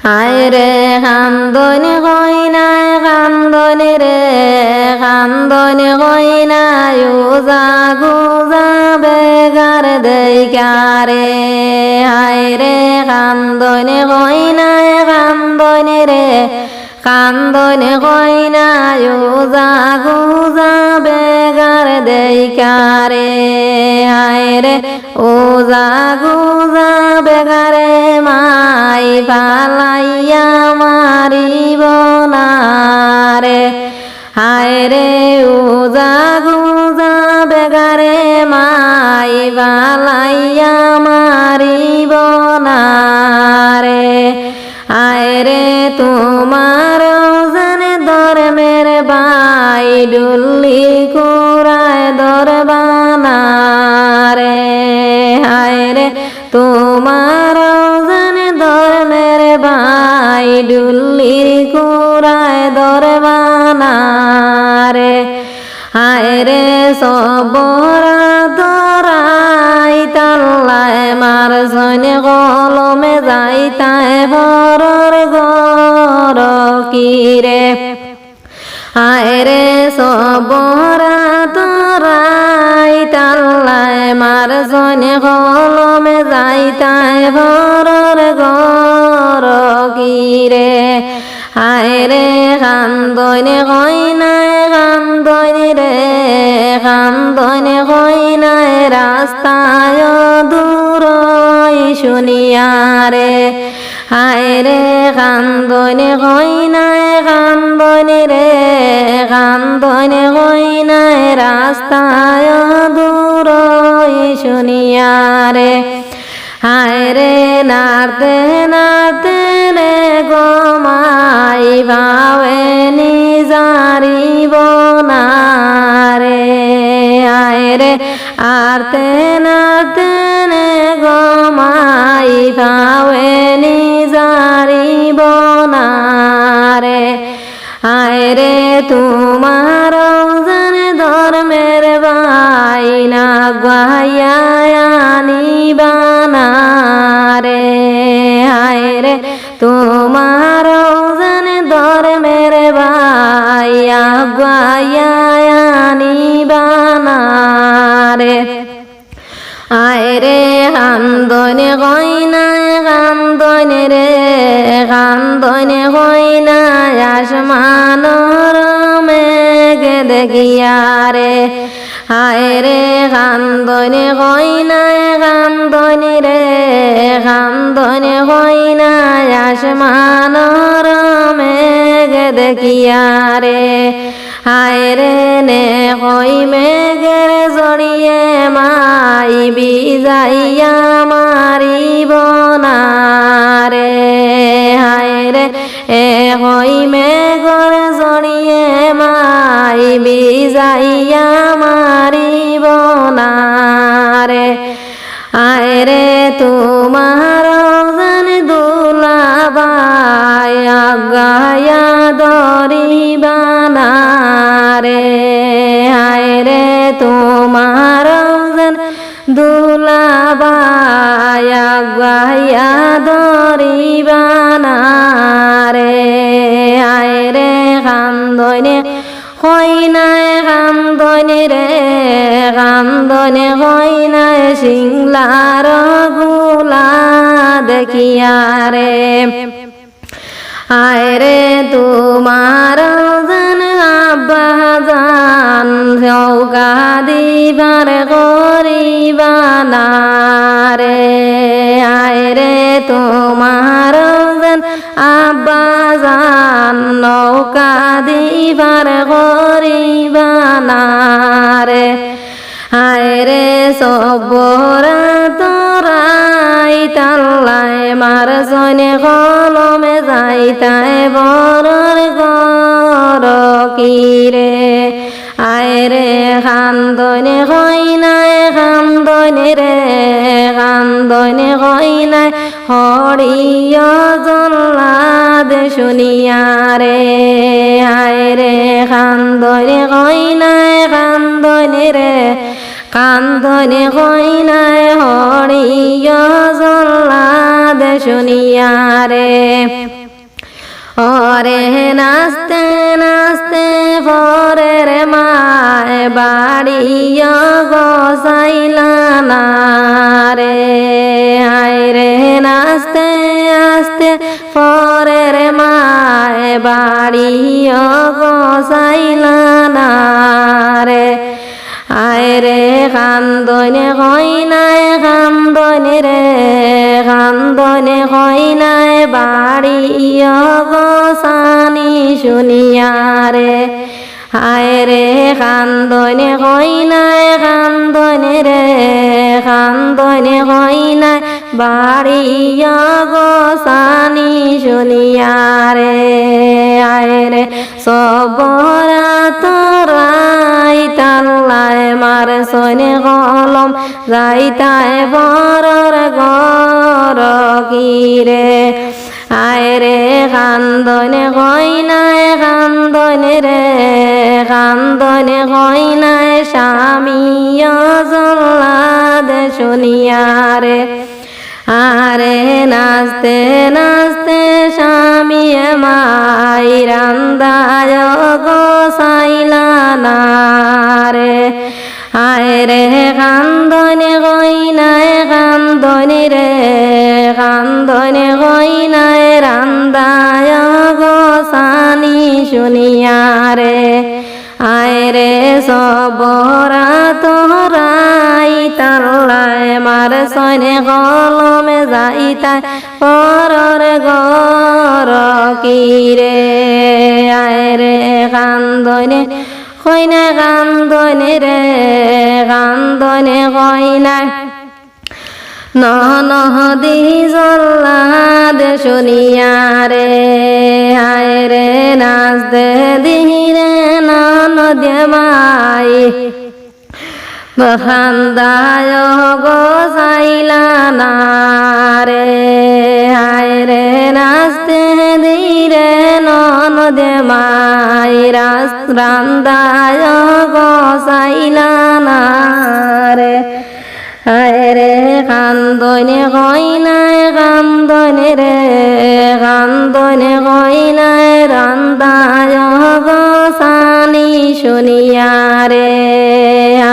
আয় রে কান্দনি কইনায় কান্দনি রে কান্দনি কইনায় উজা গুজা বেগার দেইকারে আয় রে কান্দনি কইনায় কান্দনি রে কান্দনি কইনায় উজা গুজা বেগার দেইকারে আয় রে উজা গুজা বেগারে মাই পালাইয়া মারিব না রে হায় রে উজা গুজা বেগারে মাই পালাইয়া মারিব না রে হায় রে তোমার জানে ধর্মের বাই ডুল্লি কুরায় দরবানা রে হায় রে তোমার জানে ধর্মের বাই ডুল্লির কুরায় দরবানা রে হায় রে সবরা দরাই তাল্লায় মার সনে কলমে যাইতায় বরর গর কিরে হায় রে সবরা দরাই তাল্লায় মার সনে কলমে যাইতায় বরর গর কিরে হায় রে কান্দনে কইনায় কান্দনি রে কান্দনে কইনায় রাস্তায় দূর শুনিয়া রে হায় রে কান্দনে কইনায় কান্দনি রে কান্দনে কইনায় রাস্তায় দূর শুনিয়া রে হায় রে নাড়তে নাড়তে রে গোমাই ভাবে নিজারিব না রে হায় রে আরতে নাড়তে রে গোমাই ভাবে নিজারিব না রে হায় রে তোমার জানে ধর্মের বাইনা গাইয়া আনিবা না রে হায় রে তোমার জানে ধর্মের বাইয়া গাইয়া আনিবা না রে আয় রে কান্দনে কইনায় কান্দনে রে কান্দনে কইনায় আসমানর মেঘ দেখিয়া রে হায় রে কান্দনে কইনায় কান্দনি রে কান্দনে কইনায় আসমানর মেঘ দেখিয়া রে হায় রে নে কই মেঘের জড়িয়ে মাই বিজাইয়া মারিব না রে হায় রে এ কই মেঘর জড়িয়ে মাই বিজাইয়া মারিব না রে হায় রে তোমার জান দুলাবাই গায়া দরিবা না রে হায় রে তোমার জান দুলাবাই গায়া দরিবা না রে হায় রে কান্দনে কইনায় কান্দনি রে কান্দনে কইনায় সিংলার গুলা দেখিয়া রে হায় রে তোমার জান আব্বা জান চৌকা দিবার করিবা না রে হায় রে তোমার জান আব্বা জান নৌকা দিবার করিবা না রে হায় রে সবরা তোরাই তাল্লায় মার সনে কলমে যাইতায় বরর গর কিরে হায় রে কান্দনে কইনায় কান্দনি রে কান্দনে কইনায় হরিয় জল্লাদ শুনিয়া রে হায় রে কান্দনে কইনায় কান্দনি রে কান্দনে কইনায় হরিয় জল্লাদ শুনিয়ারে ওরে নাচতে নাচতে পরের মায় বাড়িয় গোসাইলা না রে হায় রে নাচতে আস্তে পরের মায় বাড়িয় গোসাইলা না রে আয় রে কান্দনে কইনায় কান্দনে রে কান্দনে কইনায় বাড়িয় গোসানি শুনিয়ারে হায় রে কান্দনে কইনায় কান্দনে রে কান্দনে কইনায় বাড়িয় গোসানি শুনিয়ারে আয় রে সবরা তোরাই তাল্লায় মার সনে কলম যাইতায় বরর গর কিরে আয় রে কান্দনে কইনায় কান্দনে রে কান্দনে কইনায় স্বামীয় জল্লাদ শুনিয়ারে আরে নাচতে নাচতে স্বামী মাই রান্দায় গোসাইলা না রে আয় রে কান্দনে কইনায় কান্দনে রে কান্দনে কইনায় রান্দায় গোসানি শুনিয়ারে আয় রে সবরা তোরাই তাল্লায় মার সনে কলমে যাইতায় পরর গর কিরে আয় রে কান্দনে কইনায় কান্দনে রে কান্দনে কইনায় ননদি জল্লাদ শুনিয়ারে আয় রে নাচতে দিহিরে ননদে মাই খান্দায় গোসাইলা না রে আয় রে নাচতে দিরে ননদে মাই রান্দায় গোসাইলা না রে আয় রে কান্দনে কইনায় কান্দনে রে কান্দনে কইনায় রান্দায় গোসানি শুনিয়ারে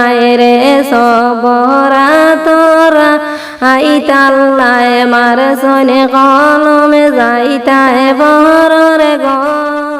আয় রে সবরা তোরা আই তাল্লায় মার সনে কলমে যাইতায় বরর গর